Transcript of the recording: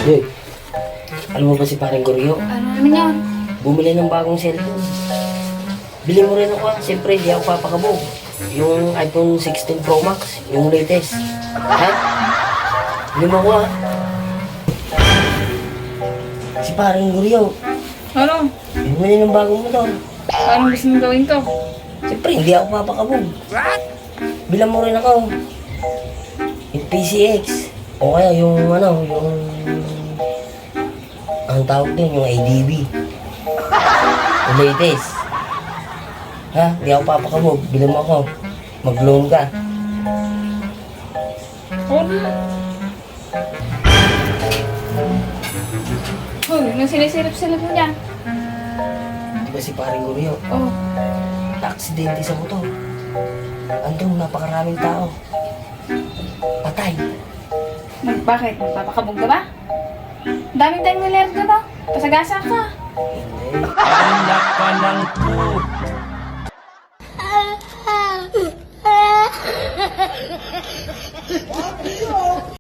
Yoy, alam mo ba si parang Goryo? Ano naman yun? Bumili ng bagong cellphone. Bili mo rin ako. Siyempre, di ako papakabog. Yung iPhone 16 Pro Max, yung latest. Ha? Bili mo ako ha? Si parang Goryo, Ano? bumili ng bagong motor. Anong gusto mong gawin ko? Siyempre, hindi ako papakabog. Bilang mo rin ako. Yung PCX. O kaya yung ano, yung... Ang tawag din, yung ADB. Yung latest. Ha? Hindi ako papakabog. Bilang mo ako. Mag-loan ka. Ano? Hoy, nang sinisirip-silip mo niya. Di ba si paring Goryo? Oh, Na-aksidente sa motor. Andun, napakaraming tao. Patay. bakit? Magpapakabog ka ba? Daming tayong niler ka ba? Pasagasa ka. Hindi. Anak ka ng put.